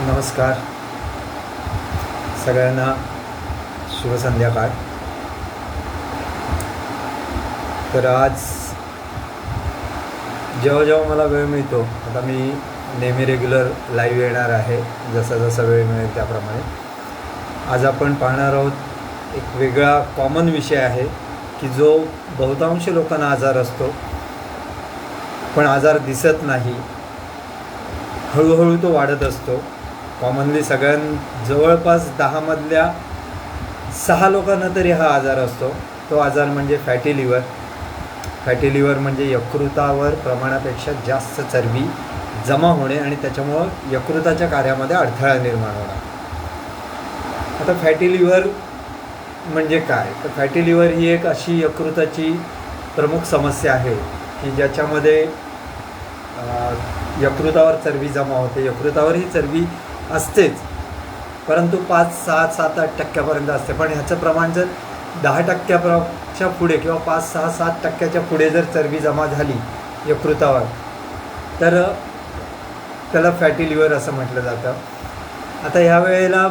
नमस्कार सगळ्यांना, शुभ संध्याकाळ. तर आज जेव्हा मला वेळ मिळतो, आता मी नेहमी रेग्युलर लाईव्ह येणार आहे, जसा जसा वेळ मिळेल त्याप्रमाणे. आज आपण पाहणार आहोत एक वेगळा कॉमन विषय आहे की जो बहुतांश लोकांना आजार असतो, पण आजार दिसत नाही, हळूहळू तो वाढत असतो. कॉमनली जवळपास 10 मधल्या 6 लोकांना तरी हा आजार असतो. तो आजार म्हणजे फॅटी लिव्हर. फॅटी लिव्हर म्हणजे यकृतावर प्रमाणापेक्षा जास्त चरबी जमा होणे आणि त्याच्यामुळं यकृताच्या कार्यामध्ये अडथळा निर्माण होणार. आता फॅटी लिव्हर म्हणजे काय? तर फॅटी लिव्हर ही एक अशी यकृताची प्रमुख समस्या आहे की ज्याच्यामध्ये यकृतावर चरबी जमा होते. यकृतावर ही चरबी असतेच, परंतु 5, 6, 7, 8% असते. पण ह्याचं प्रमाण जर 10%च्या पुढे किंवा 5, 6, 7% पुढे जर चरबी जमा झाली यकृतावर, तर त्याला फॅटी लिव्हर असं म्हटलं जातं. आता ह्या वेळेला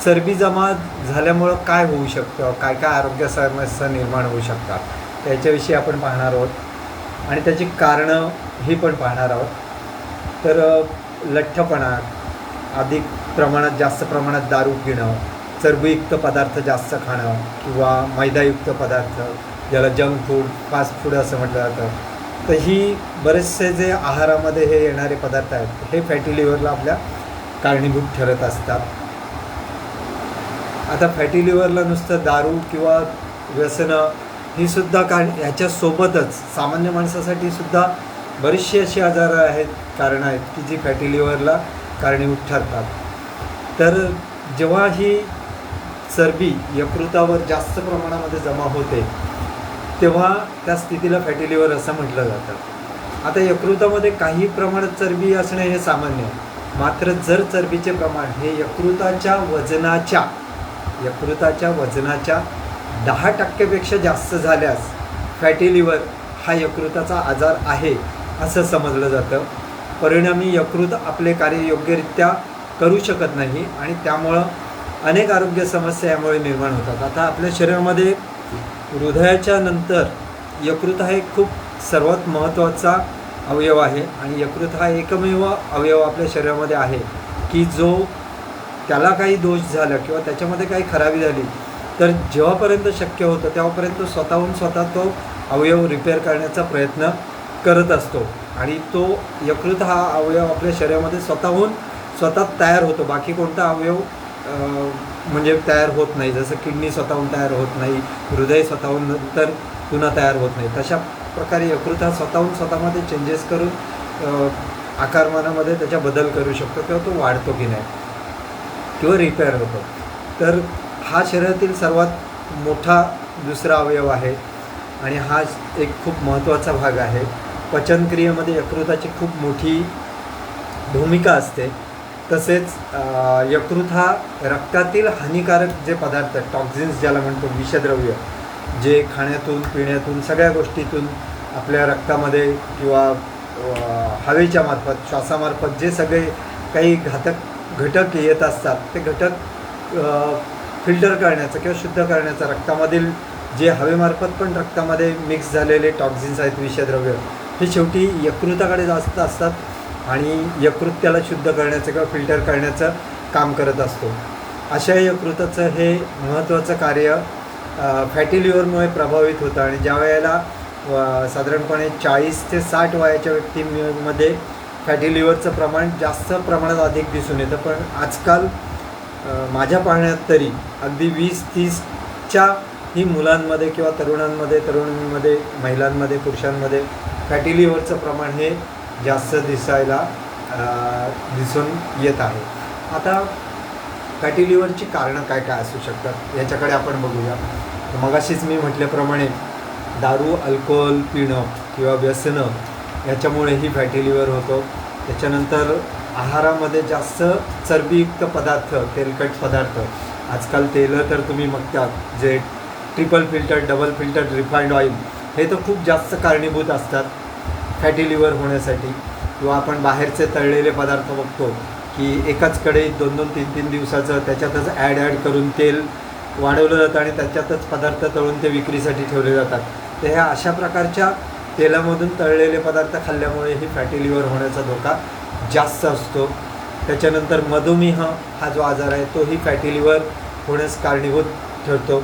चरबी जमा झाल्यामुळं काय होऊ शकतं, काय काय आरोग्य समस्या निर्माण होऊ शकतात, त्याच्याविषयी आपण पाहणार आहोत आणि त्याची कारणं ही पण पाहणार आहोत. तर लठ्ठपणा, अधिक प्रमाणात जास्त प्रमाणात दारू पिणं, चरबीयुक्त पदार्थ जास्त खाणं किंवा मैदायुक्त पदार्थ, ज्याला जंक फूड, फास्ट फूड असं म्हटलं जातं, तर ही बरेचसे जे आहारामध्ये हे येणारे पदार्थ आहेत, हे फॅटी लिव्हरला आपल्या कारणीभूत ठरत असतात. आता फॅटी लिव्हरला नुसतं दारू किंवा व्यसनं ही सुद्धा ह्याच्यासोबतच सामान्य माणसासाठी सुद्धा बरीचशी अशी आजार आहेत, कारणं आहेत की जी फॅटी लिव्हरला कारणीभूत ठरतात. तर जेव्हा ही चरबी यकृतावर जास्त प्रमाणामध्ये जमा होते, तेव्हा त्या स्थितीला फॅटी लिव्हर असं म्हटलं जातं. आता यकृतामध्ये काही प्रमाणात चरबी असणे हे सामान्य आहे, मात्र जर चरबीचे प्रमाण हे यकृताच्या वजनाच्या 10%पेक्षा जास्त झाल्यास फॅटी लिव्हर हा यकृताचा आजार आहे असं समजलं जातं. परिणामी यकृत आपले कार्य योग्यरित्या करू शकत नाही आणि त्यामुळं अनेक आरोग्य समस्या यामुळे निर्माण होतात. आता आपल्या शरीरामध्ये हृदयाच्या नंतर यकृत हा एक खूप सर्वात महत्त्वाचा अवयव आहे आणि यकृत हा एकमेव अवयव आपल्या शरीरामध्ये आहे की जो त्याला काही दोष झाला किंवा त्याच्यामध्ये काही खराबी झाली तर जेव्हापर्यंत शक्य होतं तेव्हापर्यंत स्वतः तो अवयव रिपेअर करण्याचा प्रयत्न करत असतो आणि तो यकृत हा अवयव आपल्या शरीरामध्ये स्वतः तयार होतो. बाकी कोणता अवयव म्हणजे तयार होत नाही, जसं किडनी स्वतःहून तयार होत नाही, हृदय स्वतःहून नंतर पुन्हा तयार होत नाही. तशा प्रकारे यकृत हा स्वतःमध्ये चेंजेस करून आकारमानामध्ये त्याच्या बदल करू शकतो किंवा तो वाढतो की नाही किंवा रिपेअर होतो. तर हा शरीरातील सर्वात मोठा दुसरा अवयव आहे आणि हा एक खूप महत्त्वाचा भाग आहे. पचनक्रियेमध्ये यकृताची खूप मोठी भूमिका असते. तसेच यकृत हा रक्तातील हानिकारक जे पदार्थ, टॉक्झिन्स ज्याला म्हणतो, विषद्रव्य, जे खाण्यातून, पिण्यातून, सगळ्या गोष्टीतून आपल्या रक्तामध्ये किंवा हवेच्या मार्फत, श्वासामार्फत जे सगळे काही घातक घटक येत असतात, ते घटक फिल्टर करण्याचं किंवा शुद्ध करण्याचं, रक्तामधील जे हवेमार्फत पण रक्तामध्ये मिक्स झालेले टॉक्झिन्स आहेत, विषद्रव्य, हे शेवटी यकृताकडे जास्त असतात आणि यकृत त्याला शुद्ध करण्याचं किंवा फिल्टर करण्याचं काम करत असतो. अशा यकृताचं हे महत्त्वाचं कार्य फॅटी लिव्हरमुळे प्रभावित होतं आणि ज्या वेळेला साधारणपणे 40 ते 60 वयाच्या व्यक्तींमध्ये फॅटी लिव्हरचं प्रमाण जास्त प्रमाणात अधिक दिसून येतं. पण आजकाल माझ्या पाहण्यात तरी अगदी 20-30च्या ही मुलांमध्ये किंवा तरुणांमध्ये, महिलांमध्ये, पुरुषांमध्ये फॅटी लिव्हरचं प्रमाण हे जास्त दिसून येत आहे. आता फॅटी लिव्हरची कारणं काय काय असू शकतात याच्याकडे आपण बघूया. मगाशीच मी म्हटल्याप्रमाणे दारू, अल्कोहोल पिणं किंवा व्यसनं याच्यामुळेही फॅटी लिव्हर होतो. त्याच्यानंतर आहारामध्ये जास्त चरबीयुक्त पदार्थ, तेलकट पदार्थ, आजकाल तेलं तर तुम्ही बघता जे triple filter, double filter refined oil, हे तर खूप जास्त कारणीभूत असतात फॅटी लिव्हर होण्यासाठी. किंवा आपण बाहेरचे तळलेले पदार्थ बघतो की एकाच कढईत 2-2, 3-3 दिवसाचं त्याच्यातच ॲड करून तेल वाढवलं जातं आणि त्याच्यातच पदार्थ तळून ते विक्रीसाठी ठेवले जातात. तर ह्या अशा प्रकारच्या तेलामधून तळलेले पदार्थ खाल्ल्यामुळे ही फॅटी लिव्हर होण्याचा धोका जास्त असतो. त्याच्यानंतर मधुमेह हा जो आजार आहे तोही फॅटी लिव्हर होण्यास कारणीभूत ठरतो.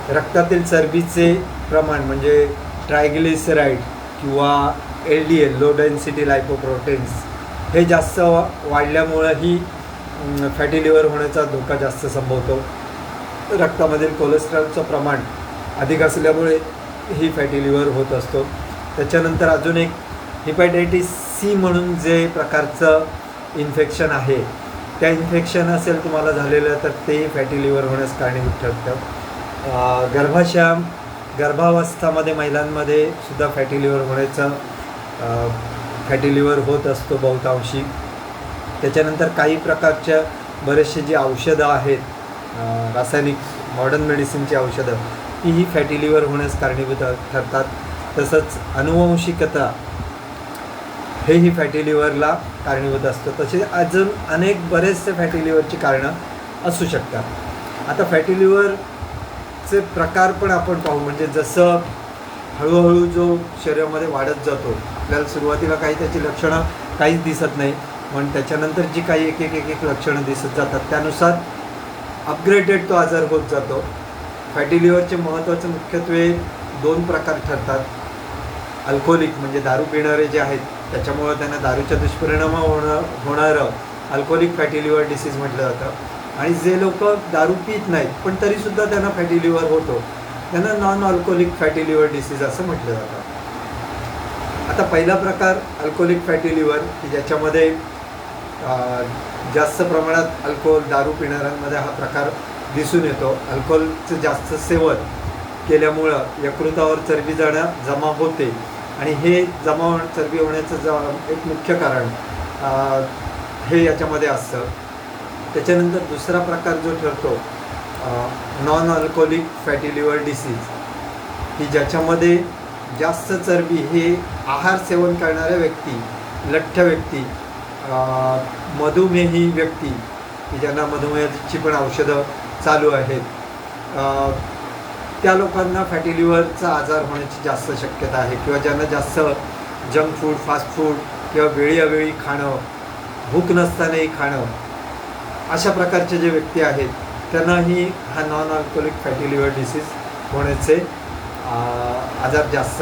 रक्तातील चरबीचे प्रमाण म्हणजे ट्रायग्लिसराईड किंवा LDL लो डेन्सिटी लायपोप्रोटीन्स हे जास्त वाढल्यामुळंही फॅटी लिव्हर होण्याचा धोका जास्त संभवतो. रक्तामधील कोलेस्ट्रॉलचं प्रमाण अधिक असल्यामुळे ही फॅटी लिव्हर होत असतो. त्याच्यानंतर अजून एक हेपॅटायटिस C म्हणून जे प्रकारचं इन्फेक्शन आहे त्या इन्फेक्शन असेल तुम्हाला झालेलं तर ते फॅटी लिव्हर होण्यास कारणीभूत ठरतं. गर्भावस्थामध्ये महिलांमध्ये सुद्धा फॅटी लिव्हर होत असतो बहुतांशी. त्याच्यानंतर काही प्रकारच्या बरेचसे जी औषधं आहेत रासायनिक मॉडर्न मेडिसिनची औषधं ही फॅटी लिव्हर होण्यास कारणीभूत ठरतात. तसंच अनुवंशिकता हेही फॅटी लिव्हरला कारणीभूत असतं. तसे अजून अनेक बरेचसे फॅटी लिव्हरची कारणं असू शकतात. आता फॅटी लिव्हरचे प्रकार पण आपण पाहू. म्हणजे जसं हळूहळू जो शरीरामध्ये वाढत जातो आपल्याला सुरुवातीला काही त्याची लक्षणं काहीच दिसत नाही, पण त्याच्यानंतर जी काही एक एक लक्षणं दिसत जातात त्यानुसार अपग्रेडेड तो आजार होत जातो. फॅटी लिव्हरचे महत्त्वाचे मुख्यत्वे 2 प्रकार ठरतात. अल्कोहोलिक म्हणजे दारू पिणारे जे आहेत त्याच्यामुळं त्यांना दारूच्या दुष्परिणामामुळे होणारं अल्कोहोलिक फॅटी लिव्हर डिसीज म्हटलं जातं. आणि जे लोक दारू पित नाहीत पण तरीसुद्धा त्यांना फॅटी लिव्हर होतो त्यांना non alcoholic fatty liver disease असं म्हटलं जातं. आता पहिला प्रकार अल्कोहोलिक फॅटी लिव्हर की ज्याच्यामध्ये जास्त प्रमाणात अल्कोहोल दारू पिणाऱ्यांमध्ये हा प्रकार दिसून येतो. अल्कोहोलचं जास्त सेवन केल्यामुळं यकृतावर चरबी जमा होते आणि हे चरबी होण्याचं एक मुख्य कारण हे याच्यामध्ये असतं. त्याच्यानंतर दुसरा प्रकार जो ठरतो non alcoholic fatty liver disease की ज्याच्यामध्ये जास्त चरबी हे आहार सेवन करणाऱ्या व्यक्ती, लठ्ठ व्यक्ती, मधुमेही व्यक्ती की ज्यांना मधुमेहाची पण औषधं चालू आहेत त्या लोकांना फॅटी लिव्हरचा आजार होण्याची जास्त शक्यता आहे. किंवा ज्यांना जास्त जंक फूड, फास्ट फूड किंवा वेळी अवेळी खाणं, भूक नसतानाही खाणं, अशा प्रकारचे जे व्यक्ती आहेत त्यांनाही हा non alcoholic fatty liver disease होण्याचे आजार जास्त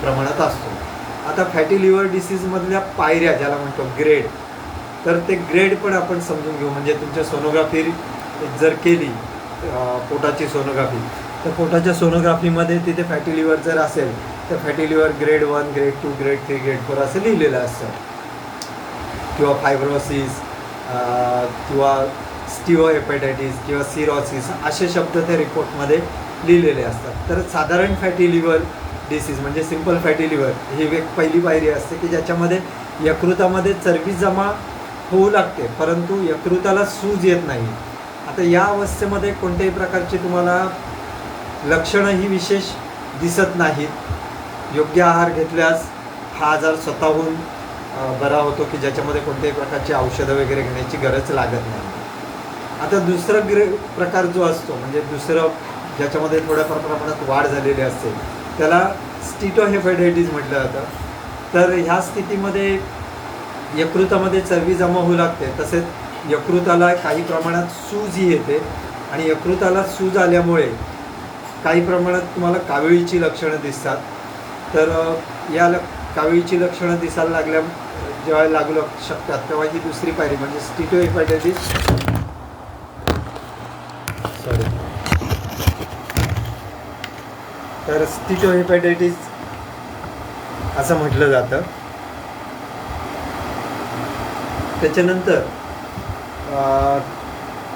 प्रमाणात असतो. आता फॅटी लिव्हर डिसीजमधल्या पायऱ्या ज्याला म्हणतो ग्रेड, तर ते ग्रेड पण आपण समजून घेऊ. म्हणजे तुमच्या सोनोग्राफी जर केली पोटाची सोनोग्राफी तर पोटाच्या सोनोग्राफीमध्ये तिथे फॅटी लिव्हर जर असेल तर fatty liver grade 1, grade 2, grade 3, grade 4 असं लिहिलेलं असतं. किंवा फायब्रोसिस किंवा स्टिओहेपॅटायटिस किंवा सिरोसिस असे शब्द त्या रिपोर्टमध्ये लिहिलेले असतात. तर साधारण फॅटी लिव्हर डिसीज म्हणजे सिंपल फॅटी लिव्हर ही एक पहिली पायरी असते की ज्याच्यामध्ये यकृतामध्ये चरबी जमा होऊ लागते परंतु यकृताला सूज येत नाही. आता या अवस्थेमध्ये कोणत्याही प्रकारची तुम्हाला लक्षणं ही विशेष दिसत नाहीत. योग्य आहार घेतल्यास हा आजार स्वतःहून बरा होतो की ज्याच्यामध्ये कोणत्याही प्रकारची औषधं वगैरे घेण्याची गरज लागत नाही. आता दुसरा प्रकार जो असतो म्हणजे दुसरं ज्याच्यामध्ये थोड्या प्रमाणात वाढ झालेली असते त्याला स्टिओहेपॅटायटिस म्हटलं जातं. तर ह्या स्थितीमध्ये यकृतामध्ये चरबी जमा होऊ लागते, तसेच यकृताला काही प्रमाणात सूजही येते आणि यकृताला सूज आल्यामुळे काही प्रमाणात तुम्हाला काविळीची लक्षणं दिसतात. तर या काविळीची लक्षणं दिसायला जेव्हा लागू शकतात तेव्हा ही दुसरी पायरी म्हणजे स्टिओहेपॅटायटिस तर स्टिओहेपॅटायटिस असं म्हटलं जातं. त्याच्यानंतर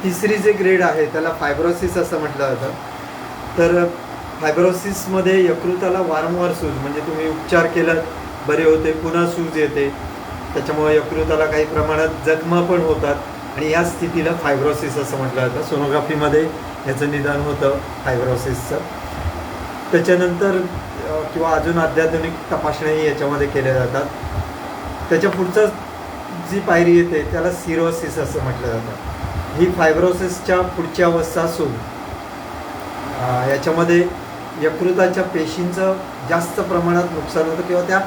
तिसरी जे ग्रेड आहे त्याला फायब्रोसिस असं म्हटलं जातं. तर फायब्रोसिसमध्ये यकृताला वारंवार सूज म्हणजे तुम्ही उपचार केला बरे होते पुन्हा सूज येते, त्याच्यामुळे यकृताला काही प्रमाणात जखमा पण होतात आणि या स्थितीला फायब्रोसिस असं म्हटलं जातं. सोनोग्राफीमध्ये याचं निदान होतं फायब्रोसिसचं. त्याच्यानंतर किंवा अजून अत्याधुनिक तपासण्याही याच्यामध्ये केल्या जातात. त्याच्या पुढचं जी पायरी येते त्याला सिरोसिस असं म्हटलं जातं. ही फायब्रोसिसच्या पुढची अवस्था असून याच्यामध्ये यकृताच्या पेशींचं जास्त प्रमाणात नुकसान होतं किंवा त्या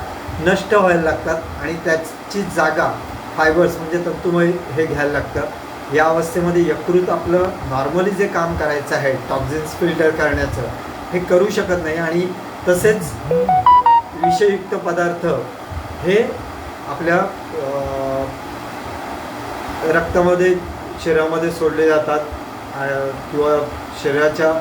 नष्ट व्हायला लागतात आणि त्याची जागा फायबर्स म्हणजे तंतुमय हे घ्यायला लागतं. या अवस्थेमध्ये यकृत आपलं नॉर्मली जे काम करायचं आहे टॉक्झिन्स फिल्टर करण्याचं हे करू शकत नाही आणि तसेच विषयुक्त पदार्थ हे आपल्या रक्तामध्ये शरीरामध्ये सोडले जातात किंवा शरीराच्या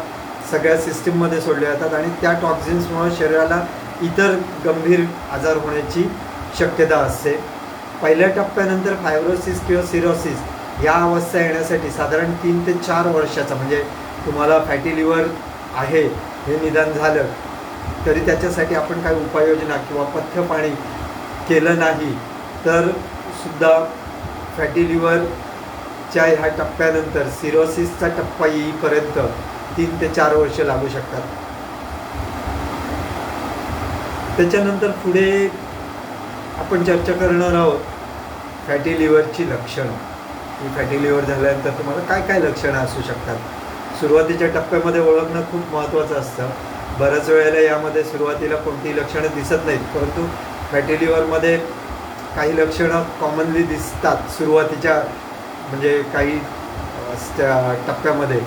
सगळ्या सिस्टीममध्ये सोडले जातात आणि त्या टॉक्झिन्समुळे शरीराला इतर गंभीर आजार होण्याची शक्यता असते. पहिल्या टप्प्यानंतर फायब्रोसिस किंवा सिरोसिस या अवस्था येण्यासाठी साधारण 3 ते 4 वर्षाचा म्हणजे तुम्हाला फॅटी लिव्हर आहे हे निदान झालं तरी त्याच्यासाठी आपण काही उपाययोजना किंवा पथ्य पाणी केलं नाही तर सुद्धा फॅटी लिव्हरच्या ह्या टप्प्यानंतर सिरोसिसचा टप्पा येईपर्यंत 3 ते 4 वर्ष लागू शकतात. त्याच्यानंतर पुढे आपण चर्चा करणार आहोत फॅटी लिव्हरची लक्षणं. ही फॅटी लिव्हर झाल्यानंतर तुम्हाला काय काय लक्षणं असू शकतात. सुरुवातीच्या टप्प्यामध्ये ओळखणं खूप महत्त्वाचं असतं. बऱ्याच वेळेला यामध्ये सुरुवातीला कोणतीही लक्षणं दिसत नाहीत, परंतु फॅटी लिव्हरमध्ये काही लक्षणं कॉमनली दिसतात सुरुवातीच्या म्हणजे काही टप्प्यामध्ये.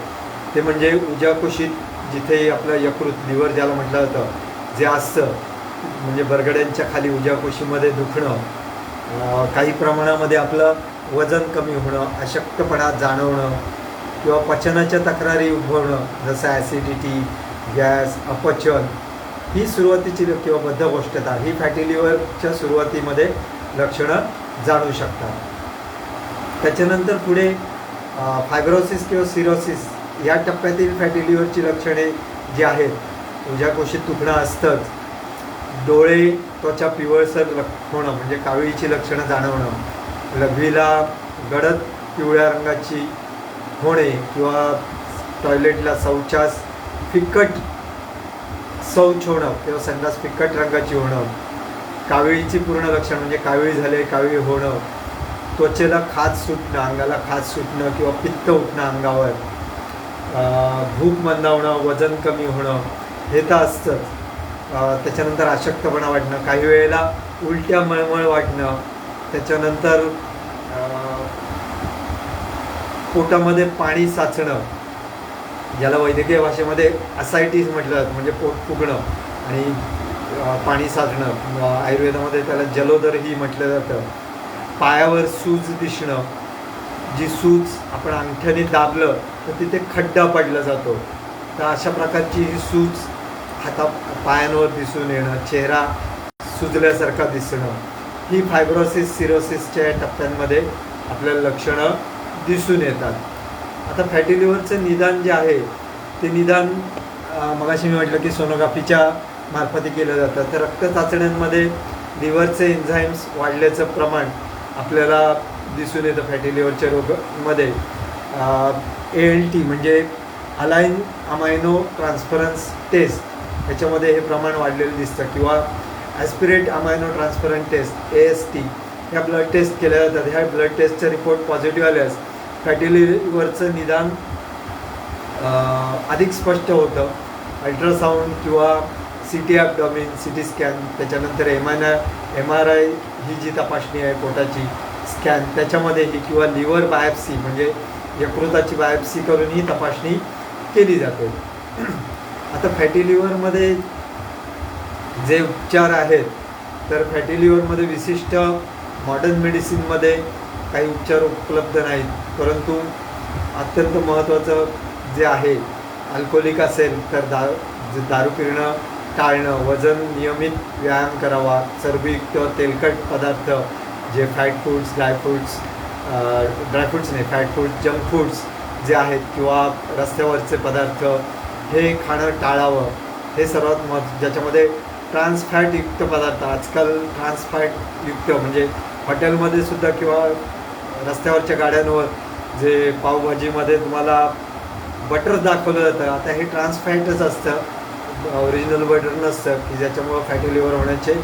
ते म्हणजे उजाकुशीत जिथे आपलं यकृत लिव्हर ज्याला म्हटलं जातं जे असतं म्हणजे बरगड्यांच्या खाली उजाकुशीमध्ये दुखणं, काही प्रमाणामध्ये आपलं वजन कमी होणं, अशक्तपणा जाणवणं किंवा पचनाच्या तक्रारी उद्भवणं जसं ॲसिडिटी, गॅस, अपचन ही सुरुवातीची किंवा बद्धकोष्ठता ही फॅटी लिव्हरच्या सुरुवातीमध्ये लक्षणं जाणू शकतात. त्याच्यानंतर पुढे फायब्रोसिस किंवा सिरोसिस या टप्प्यातील फॅटी लिव्हरची लक्षणे जी आहेत उजाकुशीत दुखणं असतंच, डोळे त्वचा पिवळसर होणं म्हणजे कावीळीची लक्षणं जाणवणं, लघवीला गडद पिवळ्या रंगाची होणे किंवा टॉयलेटला शौचास फिकट शौच होणं किंवा संडास फिकट रंगाची होणं, काविळीची पूर्ण लक्षण म्हणजे काविळी झाले काविळी होणं, त्वचेला खाज सुटणं, अंगाला खाज सुटणं किंवा पित्त उठणं अंगावर, भूक मंदावणं, वजन कमी होणं हे तर असतंच. त्याच्यानंतर अशक्तपणा वाटणं, काही वेळेला उलट्या मळमळ वाटणं, त्याच्यानंतर पोटामध्ये पाणी साचणं ज्याला वैद्यकीय भाषेमध्ये असायटीस म्हटलं जातं म्हणजे पोट फुगणं आणि पाणी साचणं, आयुर्वेदामध्ये त्याला जलोदरही म्हटलं जातं. पायावर सूज दिसणं, जी सूज आपण अंगठ्याने दाबलं तर तिथे खड्डा पडला जातो, तर अशा प्रकारची ही सूज पायांवर दिसून येणं, चेहरा सुजल्यासारखा दिसणं ही फायब्रोसिस सिरोसिसच्या टप्प्यांमध्ये आपल्याला लक्षणं दिसून येतात. आता फॅटी लिव्हरचं निदान जे आहे ते निदान मगाशी मी म्हटलं की सोनोग्राफीच्या मार्फती केलं जातं. तर रक्त चाचण्यांमध्ये लिव्हरचे एन्झाईम्स वाढल्याचं प्रमाण आपल्याला दिसून येतं फॅटी लिव्हरच्या रोगामध्ये. ALT म्हणजे अलाइन अमायनो ट्रान्सफरन्स टेस्ट ह्याच्यामध्ये हे प्रमाण वाढलेलं दिसतं किंवा ॲस्पिरेट अमायनो ट्रान्सफरन्स टेस्ट AST ह्या ब्लड टेस्ट केल्या जातात. ह्या ब्लड टेस्टचा रिपोर्ट पॉझिटिव्ह आल्यास फॅटी लिव्हरचं निदान अधिक स्पष्ट होतं. अल्ट्रासाऊंड किंवा CT ॲब्डॉमिन, CT स्कॅन, त्याच्यानंतर MRI ही जी तपासणी आहे पोटाची स्कॅन त्याच्यामध्येही किंवा लिव्हर बायोप्सी म्हणजे यकृताची बायोप्सी करून ही तपासणी केली जाते. आता फॅटी लिव्हरमध्ये जे उपचार आहेत तर फॅटी लिव्हरमध्ये विशिष्ट मॉडर्न मेडिसिनमध्ये काही उपचार उपलब्ध नाहीत, परंतु अत्यंत महत्त्वाचं जे आहे अल्कोहोलिक असेल तर दारू पिणं टाळणं, वजन नियमित व्यायाम करावा, चरबीयुक्त तेलकट पदार्थ जे फॅट फूड्स ड्रायफ्रूट्स नाही फॅट फूड्स जंक फूड्स जे आहेत किंवा रस्त्यावरचे पदार्थ हे खाणं टाळावं. हे सर्वात ज्याच्यामध्ये ट्रान्सफॅटयुक्त पदार्थ आजकाल ट्रान्सफॅटयुक्त म्हणजे हॉटेलमध्ये सुद्धा किंवा रस्त्यावरच्या गाड्यांवर जे पावभाजीमध्ये तुम्हाला बटर दाखवलं जातं आता हे ट्रान्सफॅटच असतं, ओरिजिनल बटर नसतं की ज्याच्यामुळं फॅटी लिव्हर होण्याचे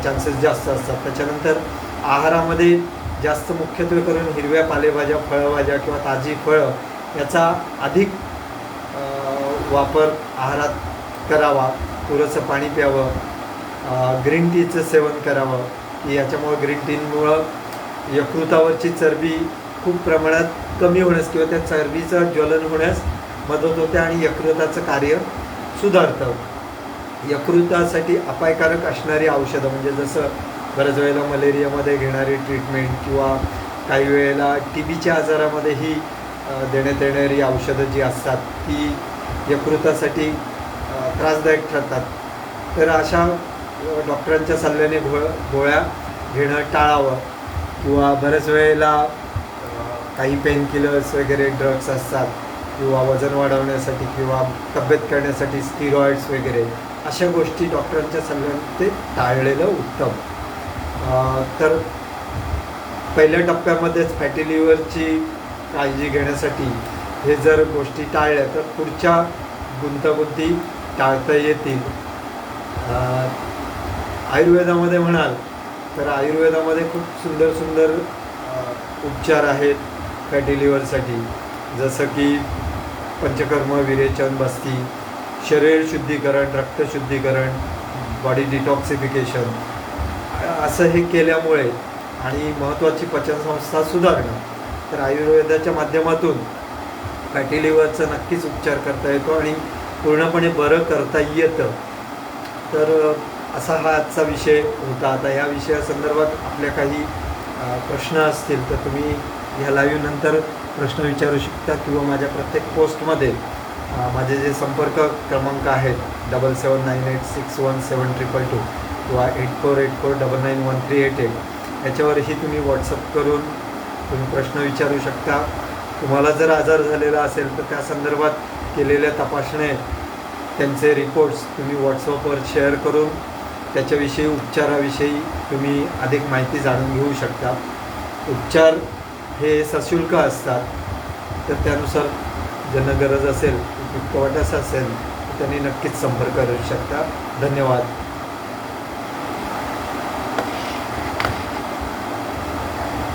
चान्सेस जास्त असतात. त्याच्यानंतर आहारामध्ये जास्त मुख्यत्वे करून हिरव्या पालेभाज्या, फळभाज्या किंवा ताजी फळं याचा अधिक वापर आहारात करावा. पुरेसं पाणी प्यावं. ग्रीन टीचं सेवन करावं की याच्यामुळं ग्रीन टीमुळं यकृतावरची चरबी खूप प्रमाणात कमी होण्यास किंवा त्या चरबीचं ज्वलन होण्यास मदत होते आणि यकृताचं कार्य सुधारतं. यकृतासाठी अपायकारक असणारी औषधं म्हणजे जसं बऱ्याच वेळेला मलेरियामध्ये घेणारी ट्रीटमेंट किंवा काही वेळेला TBच्या आजारामध्येही देण्यात येणारी औषधं जी असतात ती यकृतासाठी त्रासदायक ठरतात. तर अशा डॉक्टरांच्या सल्ल्याने गोळ्या घेणं टाळावं किंवा बऱ्याच वेळेला काही पेनकिलर्स वगैरे ड्रग्स असतात किंवा वजन वाढवण्यासाठी किंवा तब्येत करण्यासाठी स्टिरॉइड्स वगैरे अशा गोष्टी डॉक्टरांच्या सल्ल्याने ते टाळलेलं उत्तम. तर पहिल्या टप्प्यामध्येच फॅटी लिव्हरची काळजी घेण्यासाठी हे जर गोष्टी टाळल्या तर पुढच्या गुंतागुंती टाळता येतील. आयुर्वेदामध्ये म्हणाल तर आयुर्वेदामध्ये खूप सुंदर सुंदर उपचार आहेत फॅटी लिव्हरसाठी, जसं की पंचकर्म, विरेचन, बस्ती, शरीर शुद्धीकरण, रक्त शुद्धीकरण, बॉडी डिटॉक्सिफिकेशन असं हे केल्यामुळे आणि महत्त्वाची पचनसंस्था सुधारणं, तर आयुर्वेदाच्या माध्यमातून फॅटी लिव्हरचा नक्कीच उपचार करता येतो आणि पूर्णपणे बरं करता येतं. तर असा हा आजचा विषय होता. आता या विषयासंदर्भात आपल्या काही प्रश्न असतील तर तुम्ही ह्या लाईव्हनंतर प्रश्न विचारू शकता किंवा माझ्या प्रत्येक पोस्टमध्ये माझे जे संपर्क क्रमांक आहेत 7798617222 किंवा 8484991388 याच्यावरही तुम्ही व्हॉट्सअप करून तुम्ही प्रश्न विचारू शकता. तुम्हाला जर आजार झालेला असेल तर त्या संदर्भात केलेल्या तपासण्या त्यांचे रिपोर्ट्स तुम्ही व्हॉट्सअपवर शेअर करून त्याच्याविषयी उपचाराविषयी तुम्ही अधिक माहिती जाणून घेऊ शकता. उपचार हे सशुल्क असतात, तर त्यानुसार ज्यांना गरज असेल, उपयुक्त वाटत असेल तर त्यांनी नक्कीच संपर्क करू शकता. धन्यवाद.